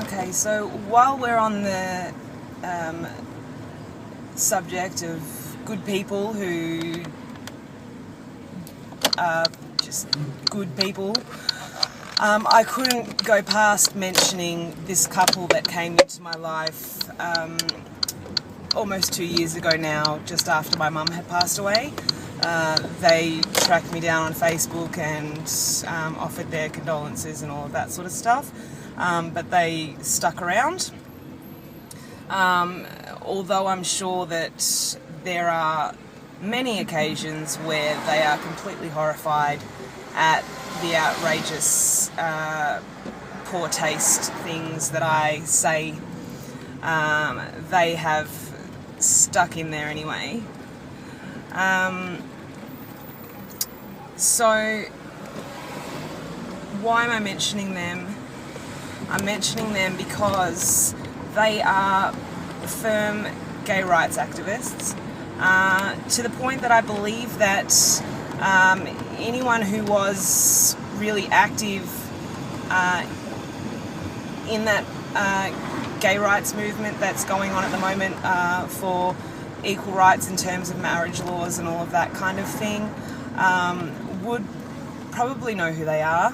Okay, so while we're on the subject of good people who are just good people, I couldn't go past mentioning this couple that came into my life almost 2 years ago now, just after my mum had passed away. They tracked me down on Facebook and offered their condolences and all of that sort of stuff. But they stuck around. Although I'm sure that there are many occasions where they are completely horrified at the outrageous, poor taste things that I say, they have stuck in there anyway. So why am I mentioning them? I'm mentioning them because they are firm gay rights activists, to the point that I believe that anyone who was really active in that gay rights movement that's going on at the moment for equal rights in terms of marriage laws and all of that kind of thing would probably know who they are.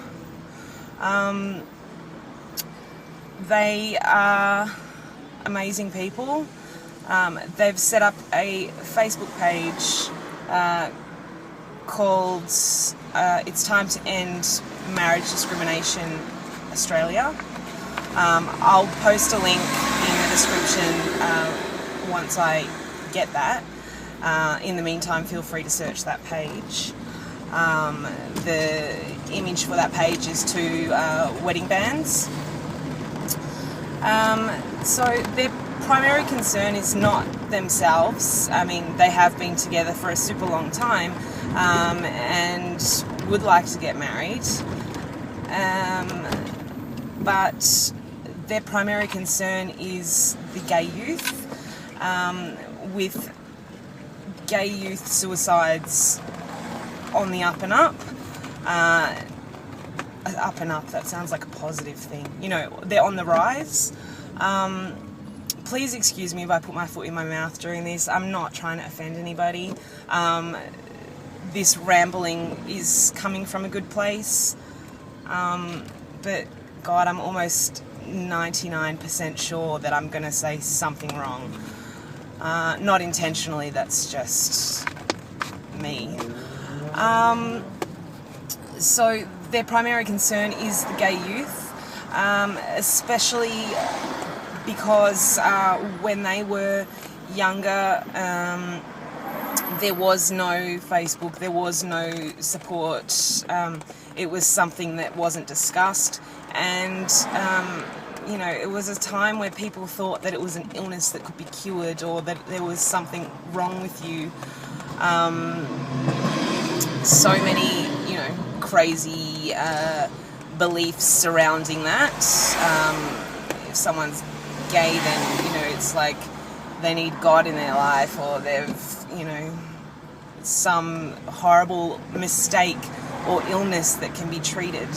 They are amazing people. They've set up a Facebook page called It's Time to End Marriage Discrimination Australia. I'll post a link in the description once I get that. In the meantime, feel free to search that page. The image for that page is two wedding bands. So their primary concern is not themselves. I mean, they have been together for a super long time and would like to get married. But their primary concern is the gay youth, with gay youth suicides on the up and up. Up and up, that sounds like a positive thing. You know, they're on the rise. Please excuse me if I put my foot in my mouth during this. I'm not trying to offend anybody. This rambling is coming from a good place. But God, I'm almost 99% sure that I'm going to say something wrong. Not intentionally, that's just me. So their primary concern is the gay youth, especially because when they were younger, there was no Facebook, there was no support. It was something that wasn't discussed, and you know, it was a time where people thought that it was an illness that could be cured, or that there was something wrong with you. So many, you know, crazy beliefs surrounding that. If someone's gay, then, you know, it's like they need God in their life, or they've, you know, some horrible mistake or illness that can be treated.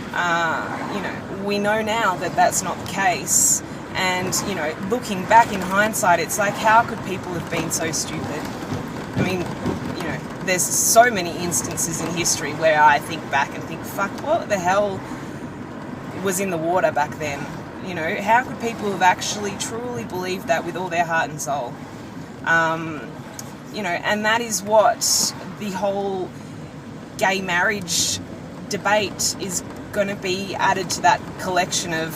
You know, we know now that that's not the case, and, you know, looking back in hindsight, it's like, how could people have been so stupid? I mean, you know, there's so many instances in history where I think back and think, fuck, what the hell was in the water back then? You know, how could people have actually truly believed that with all their heart and soul? You know, and that is what the whole gay marriage debate is going to be added to that collection of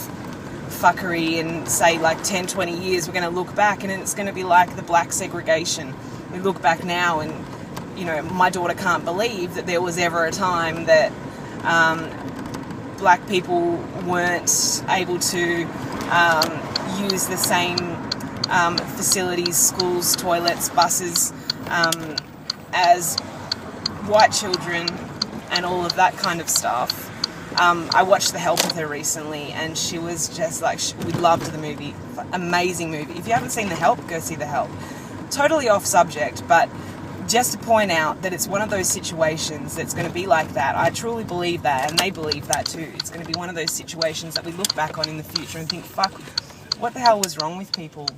fuckery. And say, like, 10, 20 years, we're going to look back and it's going to be like the black segregation. We look back now and, you know, my daughter can't believe that there was ever a time that black people weren't able to use the same facilities, schools, toilets, buses, as white children and all of that kind of stuff. I watched The Help with her recently, and she was just like, we loved the movie. Amazing movie. If you haven't seen The Help, go see The Help. Totally off subject, but just to point out that it's one of those situations that's going to be like that. I truly believe that, and they believe that too. It's going to be one of those situations that we look back on in the future and think, fuck, what the hell was wrong with people?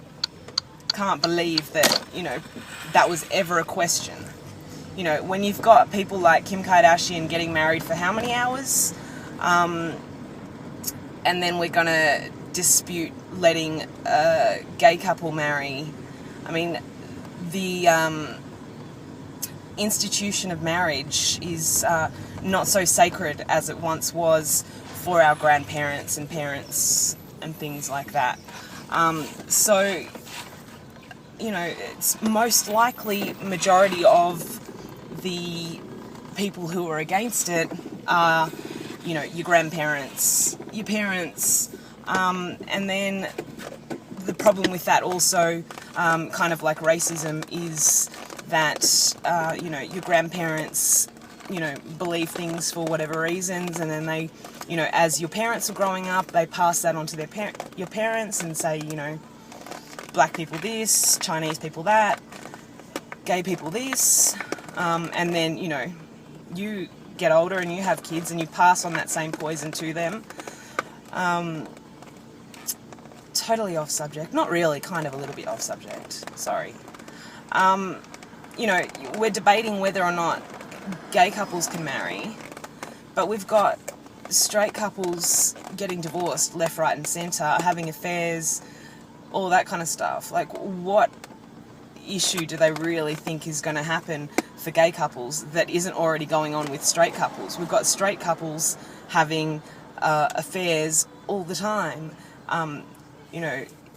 Can't believe that, that was ever a question. When you've got people like Kim Kardashian getting married for how many hours? And then we're going to dispute letting a gay couple marry. I mean, the institution of marriage is not so sacred as it once was for our grandparents and parents and things like that. So, it's most likely majority of the people who are against it are, your grandparents, your parents, and then the problem with that also, kind of like racism, is that, your grandparents, believe things for whatever reasons, and then they, as your parents are growing up, they pass that on to your parents and say, black people this, Chinese people that, gay people this, and then, you get older and you have kids and you pass on that same poison to them. Totally off subject. Not really, kind of a little bit off subject. Sorry. We're debating whether or not gay couples can marry, but we've got straight couples getting divorced left, right and centre, having affairs, all that kind of stuff. Like, what issue do they really think is going to happen for gay couples that isn't already going on with straight couples? We've got straight couples having affairs all the time.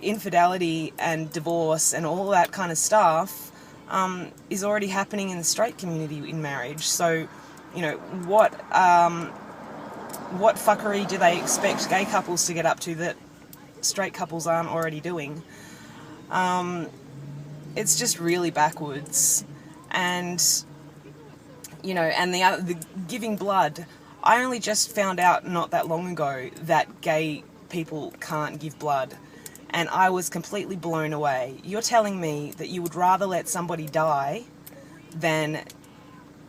Infidelity and divorce and all that kind of stuff is already happening in the straight community in marriage. So, what fuckery do they expect gay couples to get up to that straight couples aren't already doing? It's just really backwards. And, and the giving blood, I only just found out not that long ago that gay people can't give blood. And I was completely blown away. You're telling me that you would rather let somebody die than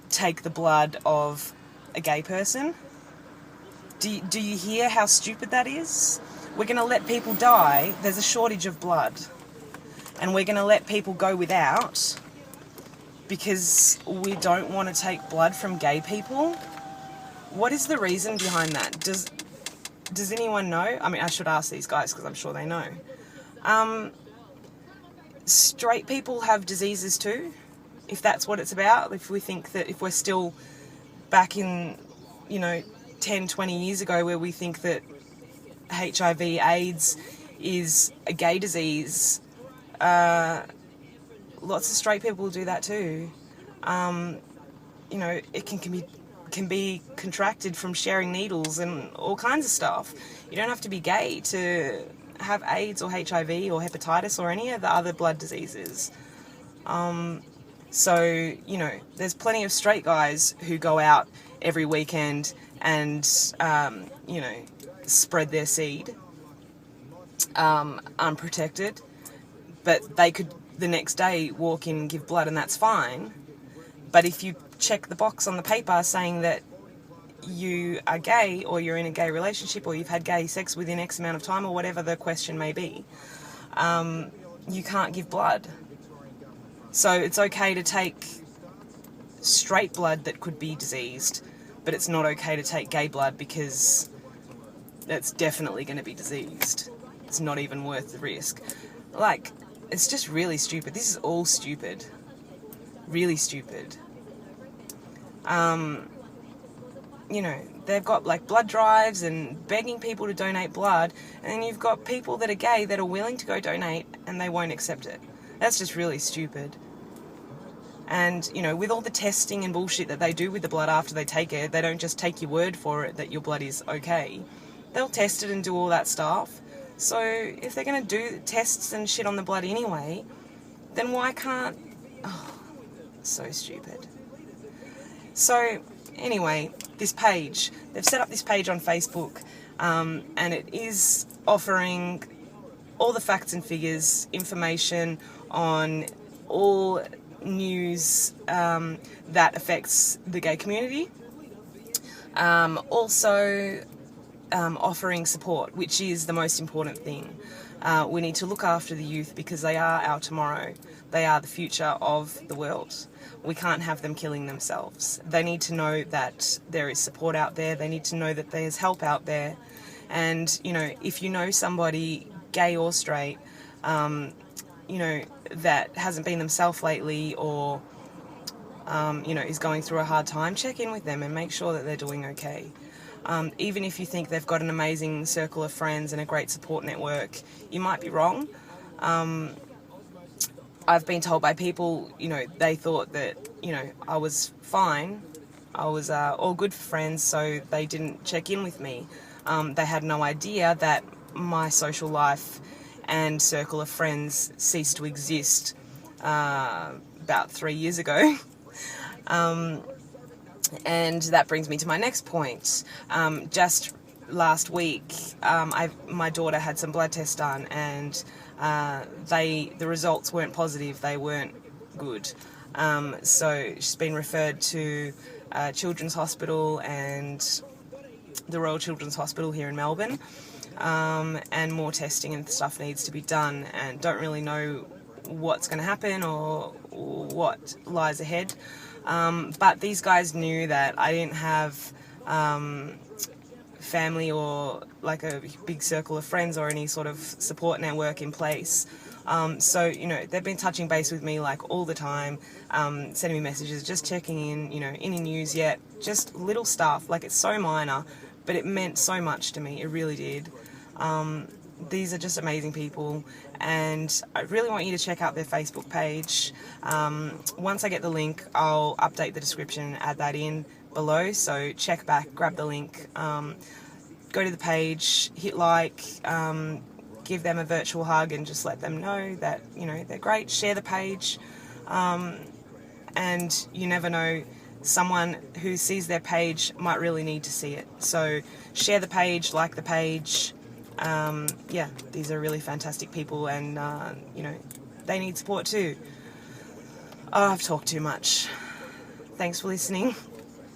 take the blood of a gay person? Do you hear how stupid that is? We're going to let people die. There's a shortage of blood. And we're going to let people go without because we don't want to take blood from gay people? What is the reason behind that? Does anyone know? I mean, I should ask these guys because I'm sure they know. Straight people have diseases too, if that's what it's about. If we think that, if we're still back in, 10, 20 years ago where we think that HIV, AIDS is a gay disease, lots of straight people do that too. It can be contracted from sharing needles and all kinds of stuff. You don't have to be gay to have AIDS or HIV or hepatitis or any of the other blood diseases. So, there's plenty of straight guys who go out every weekend and, spread their seed unprotected, but they could the next day walk in and give blood and that's fine. But if you check the box on the paper saying that you are gay or you're in a gay relationship or you've had gay sex within X amount of time or whatever the question may be, you can't give blood. So it's okay to take straight blood that could be diseased, but it's not okay to take gay blood because that's definitely going to be diseased. It's not even worth the risk. Like, it's just really stupid. This is all stupid. Really stupid. They've got like blood drives and begging people to donate blood, and then you've got people that are gay that are willing to go donate and they won't accept it. That's just really stupid. And, with all the testing and bullshit that they do with the blood after they take it, they don't just take your word for it that your blood is okay. They'll test it and do all that stuff. So if they're going to do tests and shit on the blood anyway, then why can't... Oh, so stupid. So, anyway, this page, they've set up this page on Facebook, and it is offering all the facts and figures, information on all news that affects the gay community. Also, offering support, which is the most important thing. We need to look after the youth because they are our tomorrow. They are the future of the world. We can't have them killing themselves. They need to know that there is support out there. They need to know that there's help out there. And, you know, if you know somebody, gay or straight, you know, that hasn't been themselves lately or, you know, is going through a hard time, check in with them and make sure that they're doing okay. Even if you think they've got an amazing circle of friends and a great support network, you might be wrong. I've been told by people, you know, they thought that, you know, I was fine. I was all good for friends, so they didn't check in with me. They had no idea that my social life and circle of friends ceased to exist about 3 years ago. And that brings me to my next point. Just last week, my daughter had some blood tests done, and the results weren't positive. They weren't good. So she's been referred to Children's Hospital and the Royal Children's Hospital here in Melbourne, and more testing and stuff needs to be done, and don't really know what's going to happen or what lies ahead. But these guys knew that I didn't have family or like a big circle of friends or any sort of support network in place. So, you know, they've been touching base with me like all the time, sending me messages, just checking in, you know, any news yet, just little stuff, like it's so minor, but it meant so much to me, it really did. These are just amazing people, and I really want you to check out their Facebook page. Once I get the link, I'll update the description and add that in below, so check back, grab the link, go to the page, hit like, give them a virtual hug and just let them know that, you know, they're great. Share the page, and you never know, someone who sees their page might really need to see it. So share the page, like the page. Yeah, these are really fantastic people, and you know, they need support too. Oh, I've talked too much. Thanks for listening.